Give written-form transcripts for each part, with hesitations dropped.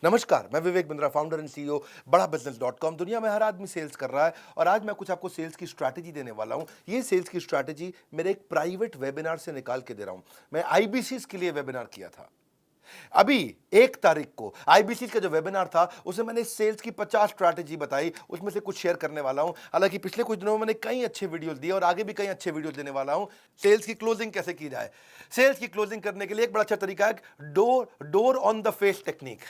नमस्कार, मैं Vivek Bindra, founder and CEO बड़ा बिजनेस .com। दुनिया में हर आदमी सेल्स कर रहा है और आज मैं कुछ आपको सेल्स की स्ट्रैटेजी देने वाला हूं। ये सेल्स की स्ट्रैटेजी मेरे एक प्राइवेट वेबिनार से निकाल के दे रहा हूं। मैं आईबीसी के लिए वेबिनार किया था। अभी 1 तारीख को आईबीसी का जो वेबिनार था उसमें मैंने सेल्स की 50 स्ट्रैटेजी बताई, उसमें से कुछ शेयर करने वाला हूं। हालांकि पिछले कुछ दिनों में मैंने कई अच्छे वीडियोस दिए और आगे भी कई अच्छे वीडियोस देने वाला हूं। सेल्स की क्लोजिंग कैसे की जाए। सेल्स की क्लोजिंग करने के लिए एक बड़ा अच्छा तरीका है door on the face technique.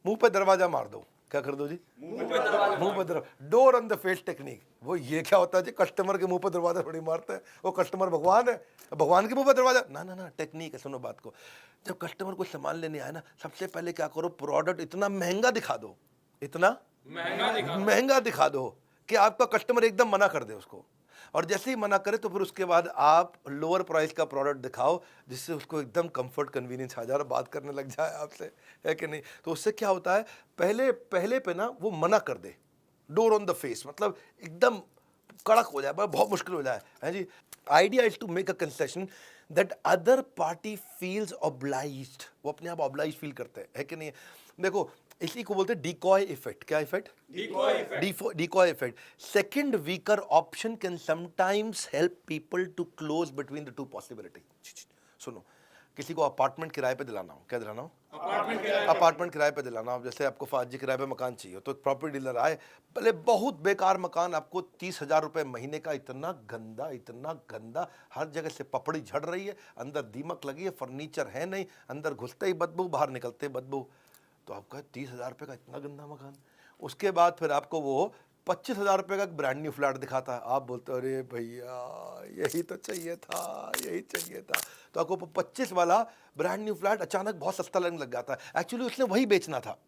मुंह पे दरवाजा मार दो। क्या कर दो जी? मुंह पे दरवाजा। Door on the face technique. वो ये क्या होता है जी? कस्टमर के मुंह पे दरवाजा थोड़ी मारते हैं। वो कस्टमर भगवान है, भगवान के मुंह पे दरवाजा ना ना ना। टेक्निक है, सुनो बात को। जब कस्टमर को सामान लेने आए ना, सबसे पहले क्या करो, प्रोडक्ट इतना महंगा दिखा दो, इतना महंगा दिखा दो कि आपका कस्टमर एकदम मना कर दे उसको। और जैसे ही मना करे तो फिर उसके बाद आप लोअर प्राइस का प्रोडक्ट दिखाओ जिससे उसको एकदम कंफर्ट कन्वीनियंस आ जाए और बात करने लग जाए आपसे, है कि नहीं? तो उससे क्या होता है, पहले पहले पे ना वो मना कर दे। डोर ऑन द फेस मतलब एकदम कड़क हो जाए, बहुत मुश्किल हो जाए, है जी। Idea is to make a concession that other party feels obliged. वो अपने आप ऑब्लाइज फील करते हैं, है कि नहीं? देखो, इसी को बोलते हैं डिकॉय इफेक्ट। क्या effect? Decoy effect. Second weaker option can sometimes help people to close between the two possibility. सुनो, किसी को अपार्टमेंट किराए पे दिलाना हो, क्या दिलाना हो? अपार्टमेंट किराए पे दिलाना हो। जैसे आपको फाजी किराए पे मकान चाहिए तो एक प्रॉपर्टी डीलर आए, भले बहुत बेकार मकान, आपको 30,000 रुपए महीने का, इतना गंदा, हर जगह से पपड़ी झड़ रही है, अंदर दीमक लगी है, फर्नीचर है नहीं, अंदर घुसते ही बदबू, बाहर निकलते ही बदबू। तो आपका 30,000 रुपये का इतना गंदा मकान। उसके बाद फिर आपको वो 25,000 रुपये का ब्रांड न्यू फ्लैट दिखाता है। आप बोलते हो अरे भैया यही तो चाहिए था, यही चाहिए था। तो आपको 25 वाला ब्रांड न्यू फ्लैट अचानक बहुत सस्ता लगने लग जाता है। एक्चुअली उसने वही बेचना था,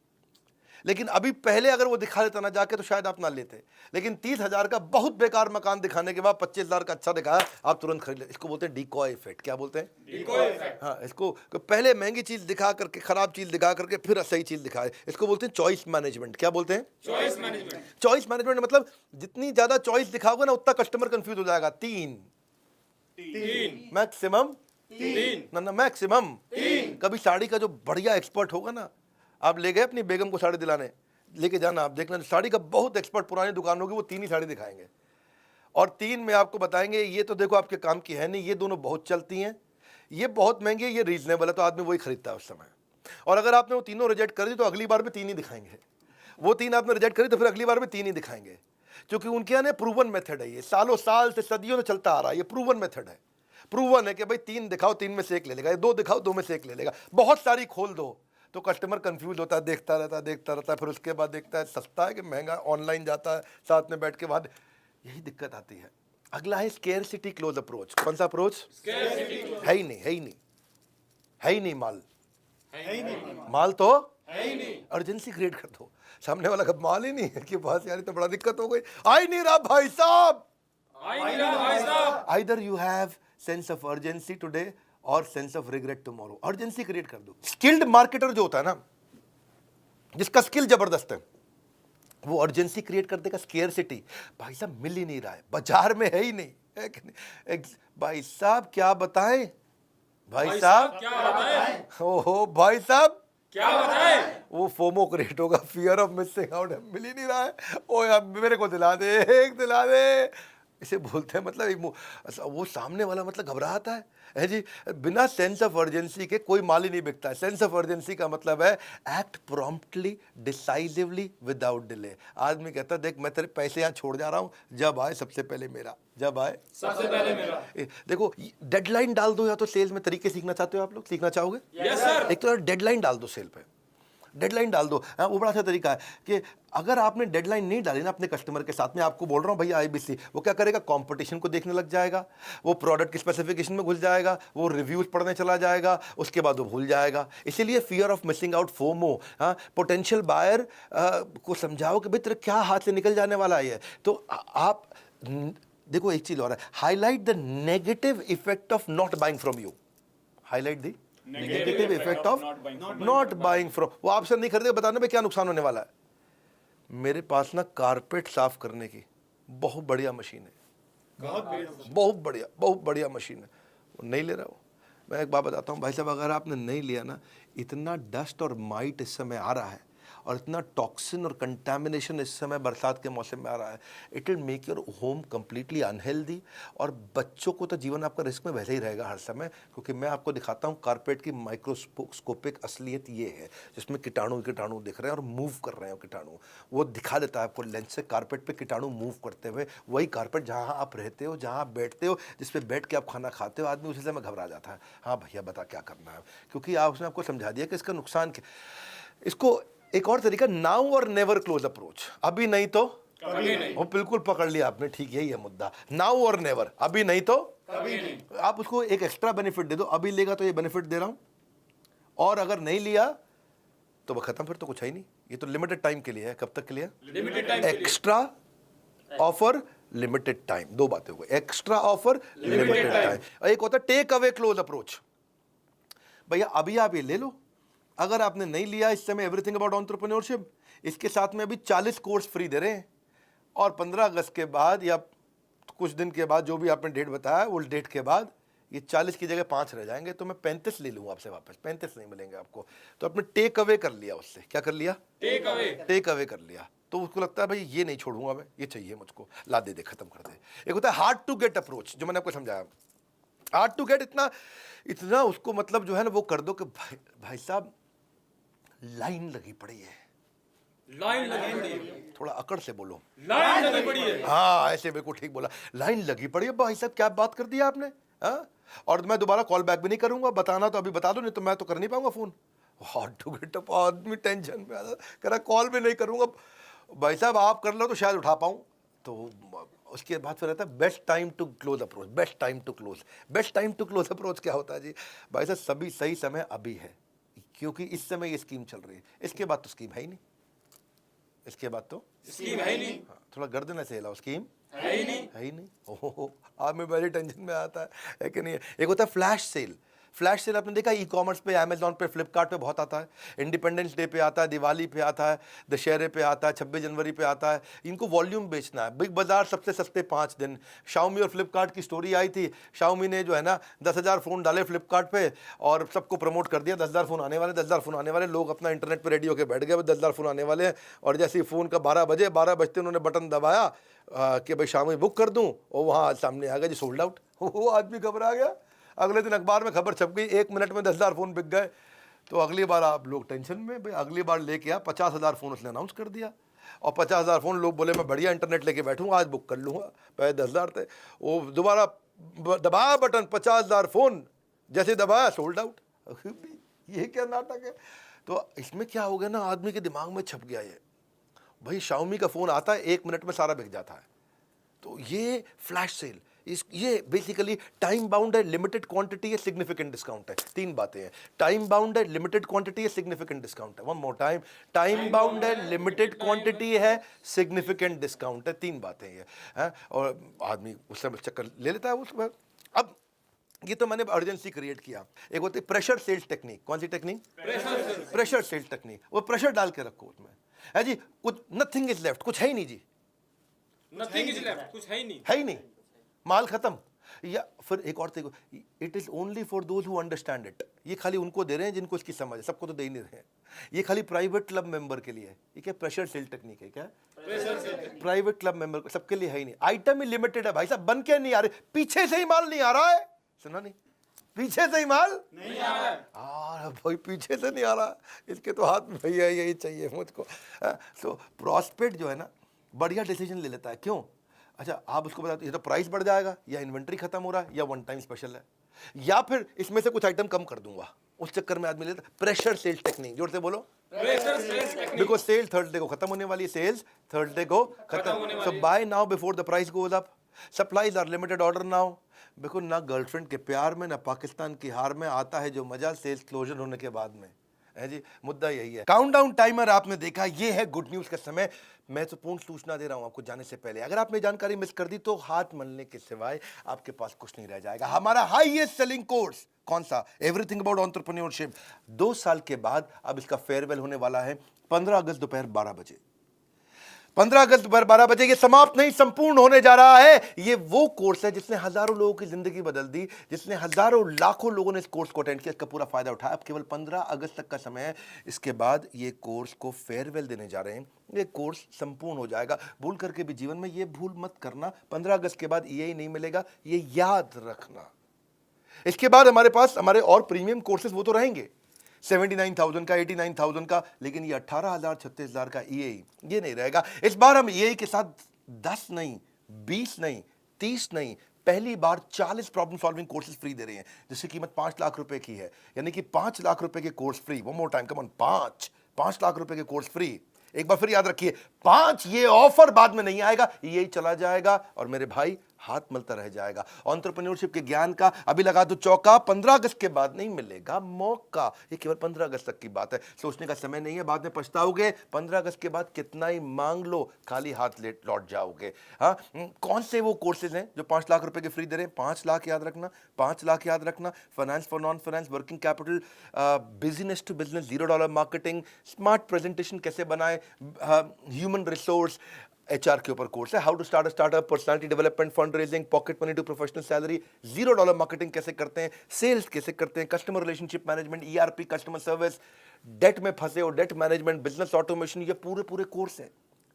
लेकिन अभी पहले अगर वो दिखा देता ना जाके तो शायद आप ना लेते। लेकिन 30,000 का बहुत बेकार मकान दिखाने के बाद 25,000 का अच्छा दिखाया, आप तुरंत खरीद ले। इसको बोलते हैं डिकॉय इफेक्ट। क्या बोलते हैं? Decoy effect. हाँ, इसको पहले महंगी चीज दिखा करके, खराब चीज दिखा करके, फिर सही चीज दिखाए। इसको बोलते हैं चॉइस मैनेजमेंट। क्या बोलते हैं? Choice management. चॉइस मैनेजमेंट मतलब जितनी ज्यादा चॉइस दिखाओगे ना उतना कस्टमर कंफ्यूज हो जाएगा। तीन मैक्सिमम, ना मैक्सिमम। कभी साड़ी का जो बढ़िया एक्सपर्ट होगा ना, आप ले गए अपनी बेगम को साड़ी दिलाने, लेके जाना, आप देखना साड़ी का बहुत एक्सपर्ट पुरानी दुकान होगी, वो 3 ही साड़ी दिखाएंगे और 3 में आपको बताएंगे ये तो देखो आपके काम की है नहीं, ये दोनों बहुत चलती हैं, ये बहुत महंगी है, ये रीजनेबल है। तो आदमी वही खरीदता है उस समय। और अगर आपने वो तीनों रिजेक्ट कर दी तो अगली बार भी 3 ही दिखाएंगे। वो 3 आपने रिजेक्ट करी तो फिर अगली बार भी 3 ही दिखाएंगे, क्योंकि उनके यहाँ प्रूवन मेथड है। ये सालों साल से, सदियों से चलता आ रहा है। ये प्रूवन मेथड है। प्रूवन है कि भाई 3 दिखाओ, 3 में से 1 ले लेगा, 2 दिखाओ, 2 में से 1 ले लेगा। बहुत सारी खोल दो तो कस्टमर कंफ्यूज होता है, देखता रहता है, फिर उसके बाद देखता है सस्ता है कि महंगा, ऑनलाइन जाता है, साथ में बैठ के बाद यही दिक्कत आती है। अगला है स्केर्सिटी क्लोज अप्रोच। कौन सा अप्रोच? है ही नहीं, है ही नहीं, है ही नहीं माल, माल तो है ही नहीं। अर्जेंसी क्रिएट कर दो। सामने वाला का माल ही नहीं है कि बस यार तो बड़ा दिक्कत हो गई, आ ही नहीं रहा भाई साहब। Either you have sense of urgency today और sense of regret tomorrow. Urgency create कर दो। स्किल्ड मार्केटर जो होता है ना, जिसका स्किल जबरदस्त है, वो अर्जेंसी क्रिएट कर देगा। स्केर्सिटी, भाई साहब मिल ही नहीं रहा है, बाजार में है ही नहीं, है कि नहीं? भाई साहब क्या बताएं, भाई साहब क्या बताएं, ओहो भाई साहब क्या बताएं। वो फोमो क्रिएट होगा, फियर ऑफ मिसिंग आउट। मिल ही नहीं रहा है, ओ यार मेरे को दिला दे, एक दिला दे, इसे बोलते हैं। मतलब वो सामने वाला मतलब घबराता है जी। बिना सेंस ऑफ अर्जेंसी के कोई माल ही नहीं बिकता है। सेंस ऑफ अर्जेंसी का मतलब है act promptly, decisively, without delay. आदमी कहता है देख मैं तेरे पैसे यहाँ छोड़ जा रहा हूँ, जब आए सबसे पहले मेरा, जब आए सबसे पहले मेरा। देखो डेडलाइन डाल दो, या तो सेल्स में तरीके सीखना चाहते हो आप लोग, सीखना चाहोगे? Yes sir. एक तो डेडलाइन डाल दो, सेल पे डेडलाइन डाल दो। हाँ, वो बड़ा अच्छा तरीका है कि अगर आपने डेडलाइन नहीं डाली ना अपने कस्टमर के साथ में, आपको बोल रहा हूँ भैया आईबीसी, वो क्या करेगा, कंपटीशन को देखने लग जाएगा, वो प्रोडक्ट की स्पेसिफिकेशन में घुस जाएगा, वो रिव्यूज पढ़ने चला जाएगा, उसके बाद वो भूल जाएगा। इसीलिए fear of missing out, FOMO. हाँ, पोटेंशियल बायर को समझाओ कि भाई तेरे क्या हाथ से निकल जाने वाला है। तो आप देखो एक चीज और है, highlight the negative effect of not buying from you. Highlight the negative effect of not buying from. वो आपसे नहीं खरीदे, बताने में क्या नुकसान होने वाला है। मेरे पास ना कारपेट साफ करने की बहुत बढ़िया मशीन है, बहुत बढ़िया मशीन है, वो नहीं ले रहा वो। मैं एक बात बताता हूँ भाई साहब, अगर आपने नहीं लिया ना, इतना डस्ट और माइट इस समय आ रहा है और इतना टॉक्सिन और कंटामिनेशन इस समय बरसात के मौसम में आ रहा है, it will make your home completely unhealthy. और बच्चों को तो जीवन आपका रिस्क में वैसे ही रहेगा हर समय, क्योंकि मैं आपको दिखाता हूँ कारपेट की माइक्रोस्कोपिक असलियत ये है, जिसमें कीटाणु कीटाणु दिख रहे हैं और मूव कर रहे हैं। कीटाणु वो दिखा देता है आपको लेंस से, कारपेट पे कीटाणु मूव करते हुए। वही कारपेट जहाँ आप रहते हो, जहाँ आप बैठते हो, जिस पे बैठ के आप खाना खाते हो, आदमी उसी समय घबरा जाता है, हाँ भैया बता क्या करना है, क्योंकि आप उसने आपको समझा दिया कि इसका नुकसान क्या। इसको एक और तरीका, नाउ और नेवर क्लोज अप्रोच, अभी नहीं तो कभी नहीं। वो बिल्कुल पकड़ लिया आपने, ठीक यही है मुद्दा, नाउ और नेवर, अभी नहीं तो कभी नहीं। आप उसको एक एक्स्ट्रा बेनिफिट दे दो, अभी लेगा तो ये बेनिफिट दे रहा हूं, और अगर नहीं लिया तो वह खत्म, फिर तो कुछ है ही नहीं। ये तो लिमिटेड टाइम के लिए है। कब तक के लिए? Limited time. Extra offer, limited time, दो बातें हो गई, एक्स्ट्रा ऑफर, लिमिटेड टाइम। एक होता है टेक अवे क्लोज अप्रोच, भैया अभी आप ये ले लो, अगर आपने नहीं लिया इस समय एवरीथिंग अबाउट एंटरप्रेन्योरशिप, इसके साथ में अभी 40 कोर्स फ्री दे रहे हैं, और 15 अगस्त के बाद या कुछ दिन के बाद, जो भी आपने डेट बताया, उस डेट के बाद ये 40 की जगह 5 रह जाएंगे, तो मैं 35 ले लूँगा आपसे वापस, 35 नहीं मिलेंगे आपको। तो आपने टेक अवे कर लिया उससे, क्या कर लिया? टेक अवे कर लिया। तो उसको लगता है भाई ये नहीं छोड़ूंगा मैं, ये चाहिए मुझको, ला दे दे, खत्म कर दे। एक होता है हार्ड टू गेट अप्रोच, जो मैंने आपको समझाया। हार्ड टू गेट, इतना उसको मतलब जो है ना वो कर दो कि भाई साहब लाइन लगी पड़ी है, लाइन लगी पड़ी है, थोड़ा अकड़ से बोलो, लाइन लगी पड़ी है। हाँ ऐसे बिल्कुल ठीक बोला, लाइन लगी पड़ी है। भाई साहब क्या बात कर दिया आपने, हाँ? और मैं दोबारा कॉल बैक भी नहीं करूंगा, बताना तो अभी बता दो, नहीं तो मैं तो कर नहीं पाऊंगा phone. Hard to get up, आदमी टेंशन में आ कह रहा कॉल भी नहीं करूंगा। भाई साहब आप कर लो तो शायद उठा पाऊं। तो उसके बाद फिर रहता है best time to close approach, best time to close. Best time to close approach क्या होता है जी? भाई साहब सभी सही समय अभी है, क्योंकि इस समय ये स्कीम चल रही है, इसके बाद तो स्कीम है ही नहीं, इसके बाद तो स्कीम है ही नहीं। हाँ, थोड़ा गर्दन ऐसे हिलाओ, स्कीम है ही नहीं, है ही नहीं। ओहो, आज मैं बड़ी टेंशन में आता है कि नहीं? एक होता है फ्लैश सेल। फ्लैश सेल आपने देखा ई कॉमर्स पे, अमेजॉन पे, फ्लिपकार्ट पे बहुत आता है। इंडिपेंडेंस डे पे आता है, दिवाली पे आता है, दशहरे पे आता है, 26 जनवरी पे आता है। इनको वॉल्यूम बेचना है। बिग बाजार सबसे सस्ते 5 दिन। शाओमी और फ्लिपकार्ट की स्टोरी आई थी, शाओमी ने जो है ना 10,000 फ़ोन डाले फ्लिपकार्ट पे और सबको प्रमोट कर दिया, 10,000 फ़ोन आने वाले, 10,000 फ़ोन आने वाले। लोग अपना इंटरनेट पर रेडी होकर बैठ गए, 10,000 फ़ोन आने वाले हैं। और जैसे ही फ़ोन का 12 बजे, 12 बजते उन्होंने बटन दबाया कि भाई शाओमी बुक कर दूँ, और वहाँ सामने आ गया जी सोल्ड आउट। वो आदमी घबरा गया। अगले दिन अखबार में खबर छप गई, 1 मिनट में 10,000 फ़ोन बिक गए। तो अगली बार आप लोग टेंशन में, भाई अगली बार लेके आ, 50,000 फ़ोन उसने अनाउंस कर दिया, और 50,000 फ़ोन लोग बोले मैं बढ़िया इंटरनेट लेके बैठूंगा, आज बुक कर लूँगा। पहले 10,000 थे, वो दोबारा दबाया बटन, 50,000 फ़ोन, जैसे दबाया सोल्ड आउट। ये क्या नाटक है? तो इसमें क्या हो गया ना, आदमी के दिमाग में छप गया ये, भाई शाओमी का फ़ोन आता है 1 मिनट में सारा बिक जाता है। तो ये फ्लैश सेल, ये बेसिकली टाइम बाउंड है, लिमिटेड क्वांटिटी है, सिग्निफिकेंट डिस्काउंट है। 3 बातें हैं, टाइम बाउंड है, लिमिटेड क्वांटिटी है, सिग्निफिकेंट डिस्काउंट है। One more time, time bound है, लिमिटेड क्वांटिटी है, सिग्निफिकेंट डिस्काउंट है। 3 बातें ये हैं, और आदमी उस समय चक्कर ले लेता है उसमें। अब ये तो मैंने अर्जेंसी क्रिएट किया। एक होती है प्रेशर सेल्स टेक्निक। कौन सी टेक्निक? Pressure sales technique. वो प्रेशर डाल के रखो उसमें, है जी, कुछ नथिंग इज लेफ्ट, कुछ है ही नहीं जी, नथिंग इज लेफ्ट, कुछ है ही नहीं, है ही नहीं, माल खत्म। या फिर एक और देखो, it is only for those who understand it. ये खाली उनको दे रहे हैं जिनको इसकी समझ है, सबको तो दे ही नहीं रहे हैं। ये खाली प्राइवेट क्लब मेंबर के लिए है। ये क्या प्रेशर सेल टेक्निक है? क्या प्राइवेट क्लब मेंबर, सबके लिए है ही नहीं। आइटम ही लिमिटेड है भाई साहब, बन के नहीं आ रहे, पीछे से ही माल नहीं आ रहा है। सुना नहीं? पीछे से ही माल नहीं आ रहा है। भाई पीछे से नहीं आ रहा, इसके तो हाथ में भैया यही चाहिए मुझको। तो प्रॉस्पेक्ट जो है ना बढ़िया डिसीजन ले लेता है। क्यों? अच्छा आप उसको बताते, ये तो प्राइस बढ़ जाएगा, या इन्वेंट्री खत्म हो रहा है, या वन टाइम स्पेशल है, या फिर इसमें से कुछ आइटम कम कर दूंगा। उस चक्कर में आदमी लेता प्रेशर सेल्स टेक्निक। जोर से बोलो, pressure sales technique. Because sale Thursday को खत्म होने वाली है, सेल्स थर्सडे को खत्म। So buy now before the price goes up, supplies are limited order now. Because ना गर्लफ्रेंड के प्यार में, ना पाकिस्तान की हार में आता है जो मजा सेल्स क्लोजर होने के बाद में, है जी। मुद्दा यही है। काउंटडाउन टाइमर आपने देखा, ये है गुड न्यूज का समय। मैं तो पूर्ण सूचना दे रहा हूं आपको जाने से पहले, अगर आपने जानकारी मिस कर दी तो हाथ मलने के सिवाय आपके पास कुछ नहीं रह जाएगा। हमारा हाईएस्ट सेलिंग कोर्स कौन सा? Everything about entrepreneurship. 2 साल के बाद अब इसका फेयरवेल होने वाला है 15 अगस्त दोपहर 12 बजे। 15 अगस्त 12 बजे ये समाप्त नहीं, संपूर्ण होने जा रहा है। ये वो कोर्स है जिसने हजारों लोगों की जिंदगी बदल दी, जिसने हजारों लाखों लोगों ने इस कोर्स को अटेंड किया, इसका पूरा फायदा उठाया। अब केवल 15 अगस्त तक का समय है। इसके बाद ये कोर्स को फेयरवेल देने जा रहे हैं। ये कोर्स संपूर्ण हो जाएगा। भूल करके भी जीवन में ये भूल मत करना, 15 अगस्त के बाद ये नहीं मिलेगा, ये याद रखना। इसके बाद हमारे पास हमारे और प्रीमियम कोर्सेज वो तो रहेंगे, 79,000 का, 89,000 का, लेकिन ये 18,000 36,000 का EAE ये नहीं रहेगा। इस बार हम EAE के साथ 10 नहीं, 20 नहीं, 30 नहीं, पहली बार 40 प्रॉब्लम सॉल्विंग कोर्सेज फ्री दे रहे हैं, जिसकी कीमत 5 लाख रुपए की है। यानी कि 5 लाख रुपए के course free. One more time, come on, 5 lakh रुपए के कोर्स फ्री। एक बार फिर याद रखिए, 5, ये ऑफर बाद में नहीं आएगा, यही चला जाएगा और मेरे भाई हाथ मलता रह जाएगा। एंटरप्रेन्योरशिप के ज्ञान का अभी लगा दो चौका, 15 अगस्त के बाद नहीं मिलेगा मौका। ये केवल 15 अगस्त तक की बात है, सोचने का समय नहीं है, बाद में पछताओगे। 15 अगस्त के बाद कितना ही मांग लो, खाली हाथ लौट जाओगे। हाँ, कौन से वो कोर्सेज हैं जो 5 लाख रुपए के फ्री दे रहे हैं? 5 लाख याद रखना, 5 लाख याद रखना। Finance for non finance, working capital, business to business, $0 marketing, smart presentation कैसे बनाए, ह्यूमन रिसोर्स, HR के ऊपर कोर्स है, how to start a startup, personality development, fund raising, pocket money to professional salary, $0 marketing कैसे करते हैं, sales कैसे करते हैं, customer relationship management, ERP, customer service, debt में फंसे हो, डेट मैनेजमेंट, बिजनेस ऑटोमेशन, ये पूरे कोर्स है।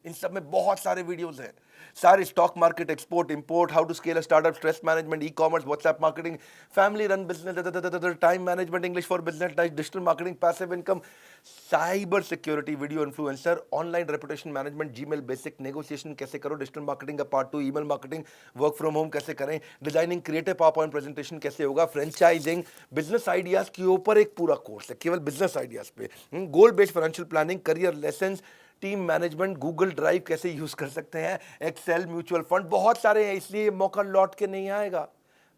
इन सब में बहुत सारे वीडियोस हैं, सारे stock market, export import, how to scale a startup, stress management, ecommerce, WhatsApp marketing, family run business, time management, English for business, digital marketing, passive income, cyber security, video influencer, online reputation management, Gmail basic, negotiation कैसे करो, digital marketing का part 2, email marketing, work from home कैसे करें, designing creative PowerPoint presentation कैसे होगा, franchising, business ideas के ऊपर एक पूरा कोर्स है, केवल बिजनेस आइडियाज पे, गोल based financial planning, career lessons, team management, Google drive कैसे यूज कर सकते हैं, एक्सेल, म्यूचुअल फंड, बहुत सारे हैं। इसलिए मौका लौट के नहीं आएगा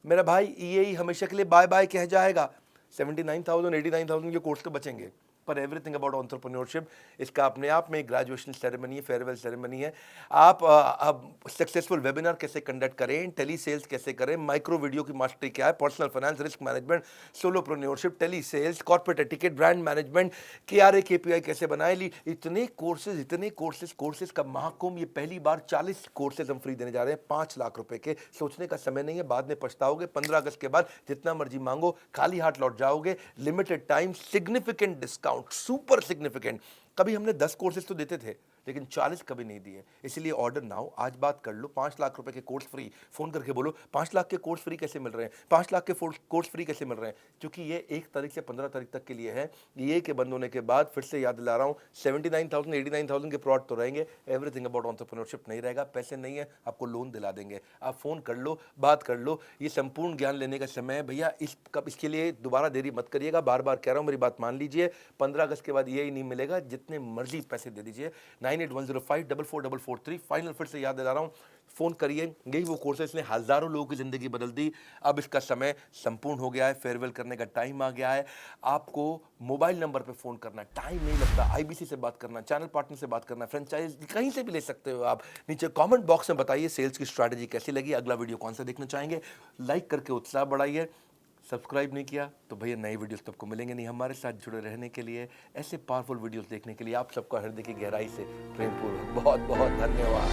मेरा भाई, EAE हमेशा के लिए बाय बाय कह जाएगा। 79,000 89,000 के कोर्स तो बचेंगे, पर एवरीथिंग अबाउट एंटरप्रेन्योरशिप, इसका अपने आप में ग्रेजुएशन सेरेमनी है, फेयरवेल सेरेमनी है। आप अब सक्सेसफुल वेबिनार कैसे कंडक्ट करें, टेली सेल्स कैसे करें, माइक्रो वीडियो की मास्टरी क्या है, personal finance, risk management, solopreneurship, telesales, corporate etiquette, brand management, KRA KPI कैसे बनाए ली, इतने कोर्सेज का महाकुंभ। ये पहली बार 40 कोर्सेज हम फ्री देने जा रहे हैं, 5 लाख रुपए के। सोचने का समय नहीं है, बाद में पछताओगे। 15 अगस्त के बाद जितना मर्जी मांगो, खाली हाथ लौट जाओगे। Limited time, significant discount, super significant. कभी हमने 10 कोर्सेज तो देते थे, लेकिन 40 कभी नहीं दिए। इसलिए ऑर्डर नाउ, आज बात कर लो। 5 लाख रुपए के कोर्स फ्री, फोन करके बोलो 5 लाख के कोर्स फ्री कैसे मिल रहे हैं, 5 लाख के कोर्स फ्री कैसे मिल रहे हैं, क्योंकि ये 1 तारीख से 15 तारीख तक के लिए है। ये के बंद होने के बाद फिर से याद दिला रहा हूँ, 79,000 89,000 के प्लॉट तो रहेंगे। एवरीथिंग अबाउट एंटरप्रेन्योरशिप नहीं रहेगा। पैसे नहीं है, आपको लोन दिला देंगे। आप फोन कर लो, बात कर लो। ये संपूर्ण ज्ञान लेने का समय है भैया। इसके लिए दोबारा देरी मत करिएगा, बार बार कह रहा हूँ, मेरी बात मान लीजिए। 15 अगस्त के बाद ये ही नहीं मिलेगा, जितने मर्जी पैसे दे दीजिए। 9810544443, फाइनल फिर से याद दिला रहा हूँ, फोन करिए। यही वो कोर्स है, इसने हजारों लोगों की जिंदगी बदल दी। अब इसका समय संपूर्ण हो गया है, फेयरवेल करने का टाइम आ गया है। आपको मोबाइल नंबर पे फोन करना, टाइम नहीं लगता। IBC से बात करना, चैनल पार्टनर से बात करना, फ्रेंचाइज कहीं से भी ले सकते हो आप। नीचे कमेंट बॉक्स में बताइए सेल्स की स्ट्रैटेजी कैसी लगी, अगला वीडियो कौन सा देखना चाहेंगे। लाइक करके उत्साह बढ़ाइए। सब्सक्राइब नहीं किया तो भैया नई वीडियोस सबको मिलेंगे नहीं। हमारे साथ जुड़े रहने के लिए, ऐसे पावरफुल वीडियोस देखने के लिए आप सबका हृदय की गहराई से प्रेमपूर्वक बहुत बहुत धन्यवाद।